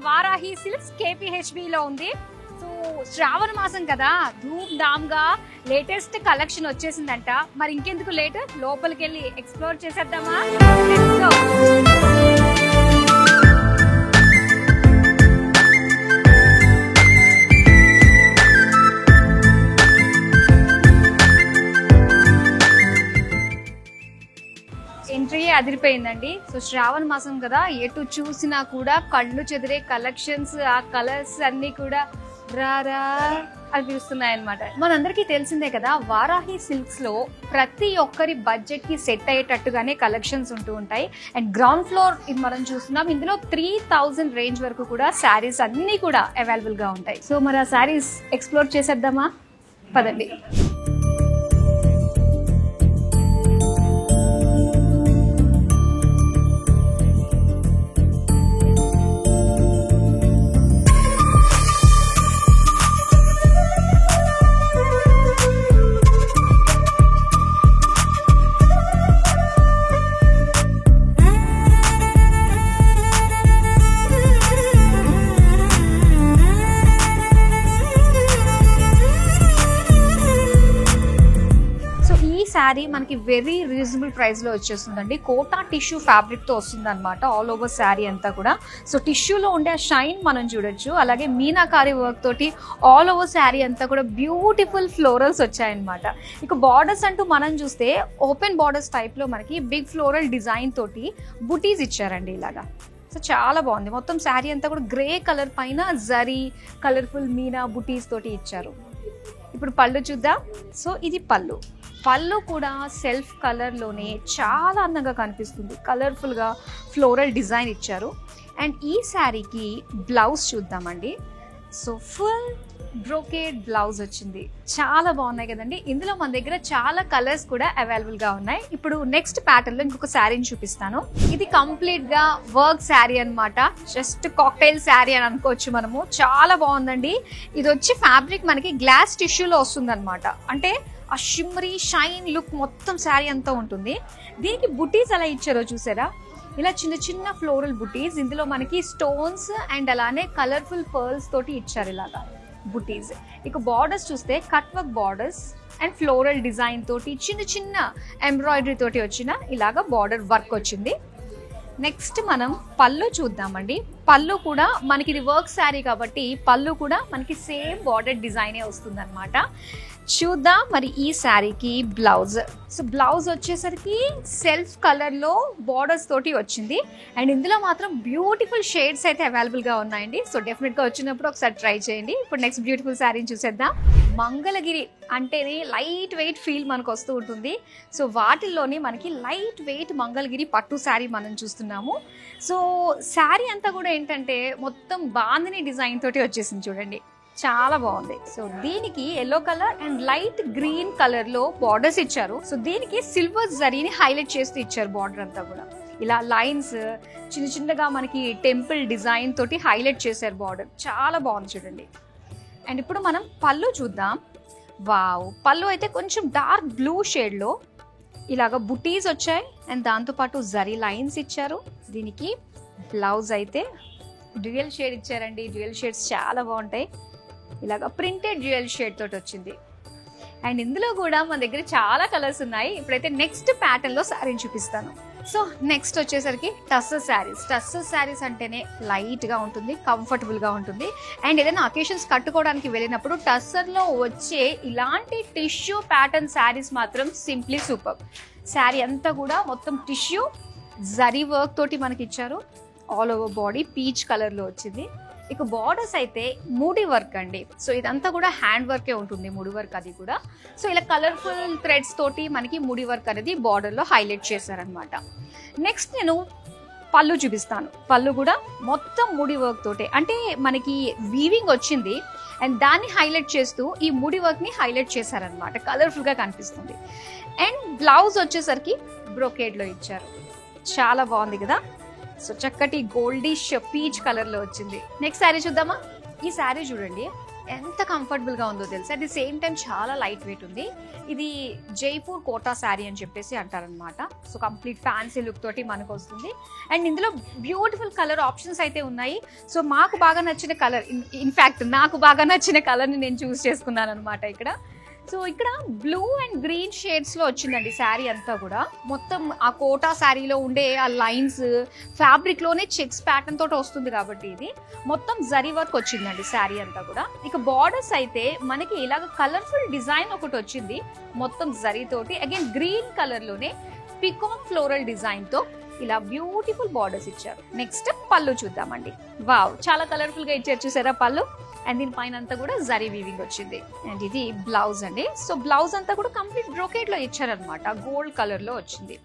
Varahi silks KPHB లో ఉంది. So శ్రావణ మాసం కదా, ధూమ్ ధామ్ గా లేటెస్ట్ కలెక్షన్ వచ్చేసిందంట. మరి ఇంకెందుకు లేట్, లోపలికి వెళ్ళి ఎక్స్ప్లోర్ చేసేద్దామా? Let's go. ఎంట్రీ అదిరిపోయిందండి. సో శ్రావణ మాసం కదా, ఎటు చూసినా కూడా కళ్ళు చెదిరే కలెక్షన్స్, ఆ కలర్స్ అన్ని కూడా రారా అనిపిస్తున్నాయి అనమాట. మనందరికీ తెలిసిందే కదా, వారాహి సిల్క్స్ లో ప్రతి ఒక్కరి బడ్జెట్ కి సెట్ అయ్యేటట్టుగానే కలెక్షన్స్ ఉంటూ ఉంటాయి. అండ్ గ్రౌండ్ ఫ్లోర్ ఇది మనం చూస్తున్నాం. ఇందులో 3000 రేంజ్ వరకు కూడా శారీస్ అన్ని కూడా అవైలబుల్ గా ఉంటాయి. సో మరి ఆ శారీస్ ఎక్స్ప్లోర్ చేసేద్దామా? పదండి. శారీ మనకి వెరీ రీజనబుల్ ప్రైస్ లో వచ్చేస్తుందండి. కోటా టిష్యూ ఫ్యాబ్రిక్ తో వస్తుంది అనమాట ఆల్ ఓవర్ శారీ అంతా కూడా. సో టిష్యూలో ఉండే షైన్ మనం చూడొచ్చు. అలాగే మీనాకారి వర్క్ తోటి ఆల్ ఓవర్ శారీ అంతా కూడా బ్యూటిఫుల్ ఫ్లోరల్స్ వచ్చాయన్నమాట. ఇక బార్డర్స్ అంటూ మనం చూస్తే ఓపెన్ బార్డర్స్ టైప్ లో మనకి బిగ్ ఫ్లోరల్ డిజైన్ తోటి బుటీస్ ఇచ్చారండి ఇలాగా. సో చాలా బాగుంది. మొత్తం శారీ అంతా కూడా గ్రే కలర్ పైన జరీ కలర్ఫుల్ మీనా బుటీస్ తోటి ఇచ్చారు. ఇప్పుడు పళ్ళు చూద్దాం. సో ఇది పళ్ళు. పళ్ళు కూడా సెల్ఫ్ కలర్లోనే చాలా అందంగా కనిపిస్తుంది. కలర్ఫుల్గా ఫ్లోరల్ డిజైన్ ఇచ్చారు. అండ్ ఈ శారీకి బ్లౌజ్ చూద్దామండి. సో ఫుల్ బ్రోకేడ్ బ్లౌజ్ వచ్చింది. చాలా బాగున్నాయి కదండి. ఇందులో మన దగ్గర చాలా కలర్స్ కూడా అవైలబుల్గా ఉన్నాయి. ఇప్పుడు నెక్స్ట్ ప్యాటర్న్లో ఇంకొక శారీని చూపిస్తాను. ఇది కంప్లీట్గా వర్క్ శారీ అనమాట. జస్ట్ కాక్టైల్ శారీ అని అనుకోవచ్చు మనము. చాలా బాగుందండి. ఇది వచ్చి ఫ్యాబ్రిక్ మనకి గ్లాస్ టిష్యూలో వస్తుంది అనమాట. అంటే ఆ షిమ్మరీ షైన్ లుక్ మొత్తం శారీ అంతా ఉంటుంది. దీనికి బుటీస్ ఎలా ఇచ్చారో చూసారా? ఇలా చిన్న చిన్న ఫ్లోరల్ బుటీస్. ఇందులో మనకి స్టోన్స్ అండ్ అలానే కలర్ఫుల్ పర్ల్స్ తోటి ఇచ్చారు ఇలాగా బుటీస్. ఇక బార్డర్స్ చూస్తే cut work borders and floral design తోటి చిన్న చిన్న ఎంబ్రాయిడరీ తోటి వచ్చిన ఇలాగా బార్డర్ వర్క్ వచ్చింది. నెక్స్ట్ మనం పళ్ళు చూద్దామండి. పళ్ళు కూడా మనకి ఇది వర్క్ శారీ కాబట్టి పళ్ళు కూడా మనకి సేమ్ బార్డర్ డిజైనే వస్తుంది అనమాట. చూద్దాం మరి ఈ శారీకి బ్లౌజ్. సో బ్లౌజ్ వచ్చేసరికి సెల్ఫ్ కలర్లో బార్డర్స్ తోటి వచ్చింది. అండ్ ఇందులో మాత్రం బ్యూటిఫుల్ షేడ్స్ అయితే అవైలబుల్గా ఉన్నాయండి. సో డెఫినెట్గా వచ్చినప్పుడు ఒకసారి ట్రై చేయండి. ఇప్పుడు నెక్స్ట్ బ్యూటిఫుల్ శారీని చూసేద్దాం. మంగళగిరి అంటేనే లైట్ వెయిట్ ఫీల్ మనకు వస్తూ ఉంటుంది. సో వాటిల్లోనే మనకి లైట్ వెయిట్ మంగళగిరి పట్టు శారీ మనం చూస్తున్నాము. సో శారీ అంతా కూడా ఏంటంటే మొత్తం బాందిని డిజైన్ తోటి వచ్చేసింది చూడండి. చాలా బాగుంది. సో దీనికి yellow colour and light green colour లో బార్డర్స్ ఇచ్చారు. సో దీనికి సిల్వర్ జరీని హైలైట్ చేస్తూ ఇచ్చారు. బార్డర్ అంతా కూడా ఇలా లైన్స్ చిన్న చిన్నగా మనకి టెంపుల్ డిజైన్ తోటి హైలైట్ చేశారు బార్డర్. చాలా బాగుంది చూడండి. అండ్ ఇప్పుడు మనం పళ్ళు చూద్దాం. వావ్, పళ్ళు అయితే కొంచెం డార్క్ బ్లూ షేడ్ లో ఇలాగ బుటీస్ వచ్చాయి. అండ్ దాంతోపాటు జరీ లైన్స్ ఇచ్చారు. దీనికి బ్లౌజ్ అయితే డ్యూయల్ షేడ్ ఇచ్చారండి. డ్యూయల్ షేడ్స్ చాలా బాగుంటాయి. ఇలాగ ప్రింటెడ్ డ్యూయల్ షేడ్ తోటి వచ్చింది. అండ్ ఇందులో కూడా మన దగ్గర చాలా కలర్స్ ఉన్నాయి. ఇప్పుడైతే నెక్స్ట్ ప్యాటర్న్ లో శారీని చూపిస్తాను. సో నెక్స్ట్ వచ్చేసరికి టస్సర్ శారీస్. టస్సర్ శారీస్ అంటేనే లైట్ గా ఉంటుంది, కంఫర్టబుల్ గా ఉంటుంది. అండ్ ఏదైనా అకేషన్స్ కట్టుకోవడానికి వెళ్ళినప్పుడు టస్సర్ లో వచ్చే ఇలాంటి టిష్యూ ప్యాటర్న్ శారీస్ మాత్రం సింప్లీ సూపర్. శారీ అంతా కూడా మొత్తం టిష్యూ జరీ వర్క్ తోటి మనకి ఇచ్చారు. All over body peach colour లో వచ్చింది. ఇక బార్డర్స్ అయితే ముడి వర్క్ అండి. సో ఇదంతా కూడా హ్యాండ్ వర్కే ఉంటుంది, ముడి వర్క్ అది కూడా. సో ఇలా కలర్ఫుల్ థ్రెడ్స్ తోటి మనకి ముడి వర్క్ అనేది బార్డర్లో హైలైట్ చేశారనమాట. నెక్స్ట్ నేను పళ్ళు చూపిస్తాను. పళ్ళు కూడా మొత్తం ముడి వర్క్ తోటే, అంటే మనకి వీవింగ్ వచ్చింది అండ్ దాన్ని హైలైట్ చేస్తూ ఈ ముడి వర్క్ని హైలైట్ చేశారనమాట. కలర్ఫుల్గా కనిపిస్తుంది. అండ్ బ్లౌజ్ వచ్చేసరికి బ్రోకేడ్లో ఇచ్చారు. చాలా బాగుంది కదా. సో చక్కటి గోల్డిష్ పీచ్ కలర్ లో వచ్చింది. నెక్స్ట్ శారీ చూద్దామా. ఈ శారీ చూడండి, ఎంత కంఫర్టబుల్గా ఉందో తెలుసు. అట్ ది సేమ్ టైం చాలా లైట్ వెయిట్ ఉంది. ఇది జైపూర్ కోటా శారీ అని చెప్పేసి అంటారనమాట. సో కంప్లీట్ ఫ్యాన్సీ లుక్ తోటి మనకు వస్తుంది. అండ్ ఇందులో బ్యూటిఫుల్ కలర్ ఆప్షన్స్ అయితే ఉన్నాయి. సో మాకు బాగా నచ్చిన కలర్, ఇన్ఫ్యాక్ట్ నాకు బాగా నచ్చిన కలర్ని నేను చూస్ చేసుకున్నాను అనమాట ఇక్కడ. సో ఇక్కడ బ్లూ అండ్ గ్రీన్ షేడ్స్లో వచ్చిందండి శారీ అంతా కూడా. మొత్తం ఆ కోటా శారీలో ఉండే ఆ లైన్స్ ఫ్యాబ్రిక్లోనే చెక్స్ ప్యాటర్న్ తోటి వస్తుంది కాబట్టి ఇది మొత్తం జరీ వర్క్ వచ్చిందండి శారీ అంతా కూడా. ఇక బార్డర్స్ అయితే మనకి ఇలాగ కలర్ఫుల్ డిజైన్ ఒకటి వచ్చింది మొత్తం జరీ తోటి. అగైన్ గ్రీన్ కలర్లోనే పికాక్ ఫ్లోరల్ డిజైన్తో ఇలా బ్యూటిఫుల్ బార్డర్స్ ఇచ్చారు. నెక్స్ట్ పళ్ళు చూద్దామండి. వావ్, చాలా కలర్ఫుల్గా ఇచ్చారు చూసారా పళ్ళు. అండ్ దీని పైన అంతా కూడా జరీ వీవింగ్ వచ్చింది. అండ్ ఇది బ్లౌజ్ అండి. సో బ్లౌజ్ అంతా కూడా కంప్లీట్ బ్రోకేడ్ లో ఇచ్చారనమాట, గోల్డ్ కలర్ లో వచ్చింది.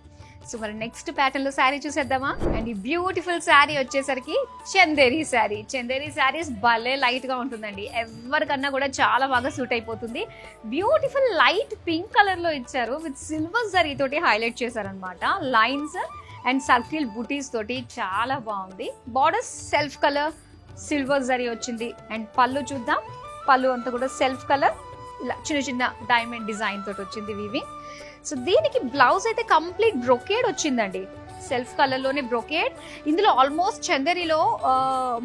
సో మరి నెక్స్ట్ ప్యాటర్న్ లో శారీ చూసేద్దామా. అండ్ ఈ బ్యూటిఫుల్ శారీ వచ్చేసరికి చందేరి శారీ. చందేరి శారీస్ భలే లైట్ గా ఉంటుందండి, ఎవరికన్నా కూడా చాలా బాగా సూట్ అయిపోతుంది. బ్యూటిఫుల్ లైట్ పింక్ కలర్ లో ఇచ్చారు, విత్ సిల్వర్ జరీ తోటి హైలైట్ చేశారనమాట. లైన్స్ అండ్ సర్కిల్ బుటీస్ తోటి చాలా బాగుంది. Borders self colour, silver zari వచ్చింది. అండ్ పళ్ళు చూద్దాం. పళ్ళు అంతా కూడా సెల్ఫ్ కలర్, ఇలా చిన్న చిన్న డైమండ్ డిజైన్ తోటి వచ్చింది వీవింగ్. సో దీనికి బ్లౌజ్ అయితే కంప్లీట్ బ్రొకేడ్ వచ్చిందండి, సెల్ఫ్ కలర్ లోనే బ్రొకేడ్. ఇందులో ఆల్మోస్ట్ చందేరిలో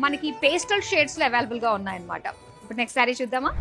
మనకి పేస్టల్ షేడ్స్ లో అవైలబుల్ గా ఉన్నాయన్నమాట. ఇప్పుడు నెక్స్ట్ శారీ చూద్దామా.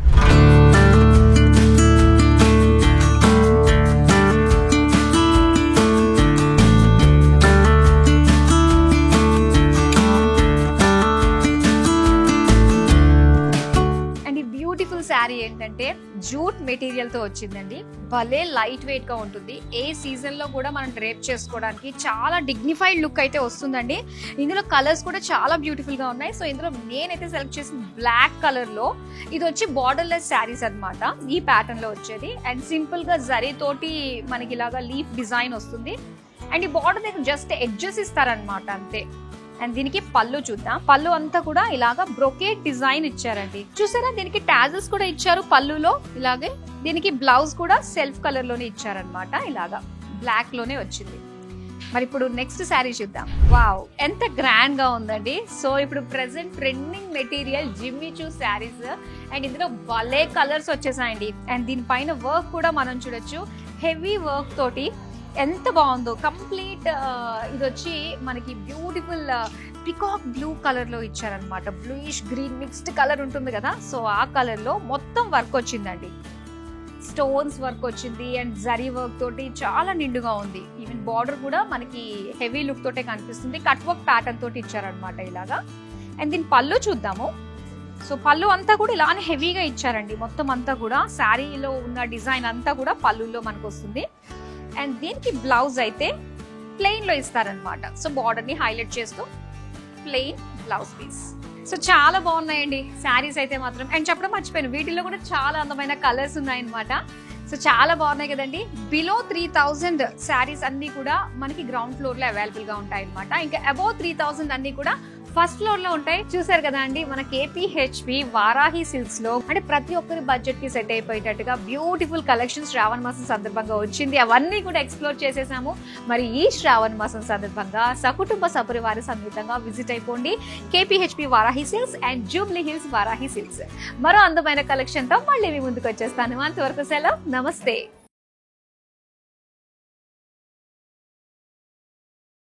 శారీ ఏంటంటే జూట్ మెటీరియల్ తో వచ్చిందండి, భలే లైట్ వెయిట్ గా ఉంటుంది. ఏ సీజన్ లో కూడా మనం డ్రేప్ చేసుకోవడానికి చాలా డిగ్నిఫైడ్ లుక్ అయితే వస్తుందండి. ఇందులో కలర్స్ కూడా చాలా బ్యూటిఫుల్ గా ఉన్నాయి. సో ఇందులో నేనైతే సెలెక్ట్ చేసిన బ్లాక్ కలర్ లో, ఇది వచ్చి బార్డర్లెస్ శారీస్ అనమాట, ఈ ప్యాటర్న్ లో వచ్చేది. అండ్ సింపుల్ గా జరీ తోటి మనకి ఇలాగా లీఫ్ డిజైన్ వస్తుంది. అండ్ ఈ బార్డర్ దగ్గర జస్ట్ ఎడ్జెస్ ఇస్తారనమాట అంతే. అండ్ దీనికి పళ్ళు చూద్దాం. పళ్ళు అంతా కూడా ఇలాగా బ్రొకేట్ డిజైన్ ఇచ్చారండి, చూసారా. దీనికి టాజెస్ కూడా ఇచ్చారు పళ్ళులో ఇలాగే. దీనికి బ్లౌజ్ కూడా సెల్ఫ్ కలర్ లోనే ఇచ్చారనమాట, ఇలాగా బ్లాక్ లోనే వచ్చింది. మరి ఇప్పుడు నెక్స్ట్ శారీ చూద్దాం. వావ్, ఎంత గ్రాండ్ గా ఉందండి. సో ఇప్పుడు present trending material Jimmy Choo saris. And ఇందులో భలే కలర్స్ వచ్చేసాయండి. అండ్ దీనిపైన వర్క్ కూడా మనం చూడొచ్చు, హెవీ వర్క్ తోటి ఎంత బాగుందో. కంప్లీట్ ఇది వచ్చి మనకి బ్యూటిఫుల్ పికాక్ బ్లూ కలర్ లో ఇచ్చారనమాట. బ్లూయిష్ గ్రీన్ మిక్స్డ్ కలర్ ఉంటుంది కదా, సో ఆ కలర్ లో మొత్తం వర్క్ వచ్చిందండి. స్టోన్స్ వర్క్ వచ్చింది అండ్ జరీ వర్క్ తోటి చాలా నిండుగా ఉంది. ఈవెన్ బార్డర్ కూడా మనకి హెవీ లుక్ తోటే కనిపిస్తుంది, కట్ వర్క్ ప్యాటర్న్ తోటి ఇచ్చారనమాట ఇలాగా. అండ్ దీని పళ్ళు చూద్దాము. సో పళ్ళు అంతా కూడా ఇలానే హెవీగా ఇచ్చారండి, మొత్తం అంతా కూడా శారీలో ఉన్న డిజైన్ అంతా కూడా పళ్ళులో మనకు వస్తుంది. అండ్ దీనికి బ్లౌజ్ అయితే ప్లెయిన్ లో ఇస్తారనమాట. సో బార్డర్ ని హైలైట్ చేస్తూ ప్లెయిన్ బ్లౌజ్ పీస్. సో చాలా బాగున్నాయండి శారీస్ అయితే మాత్రం. అండ్ చెప్పడం మర్చిపోయాను, వీటిలో కూడా చాలా అందమైన కలర్స్ ఉన్నాయన్నమాట. సో చాలా బాగున్నాయి కదండి. బిలో 3000 శారీస్ అన్ని కూడా మనకి గ్రౌండ్ ఫ్లోర్ లో అవైలబుల్ గా ఉంటాయి అనమాట. ఇంకా అబౌవ్ 3000 అన్ని కూడా ఫస్ట్ ఫ్లోర్ లో ఉంటాయి. చూసారు కదా అండి, మన KPHP వారాహి సిల్క్స్ లో అంటే ప్రతి ఒక్కరి బడ్జెట్ కి సెట్ అయిపోయేటట్టుగా బ్యూటిఫుల్ కలెక్షన్స్ శ్రావణ మాసం సందర్భంగా వచ్చింది. అవన్నీ కూడా ఎక్స్ప్లోర్ చేసేసాము. మరి ఈ శ్రావణ మాసం సందర్భంగా సకుటుంబ సపరివార సమేతంగా విజిట్ అయిపోండి KPHP Varahi silks and Jubilee hills Varahi silks. మరో అందమైన కలెక్షన్ తో మళ్ళీ మీ ముందుకు వచ్చేస్తాను. అంతవరకు సెలవు, నమస్తే.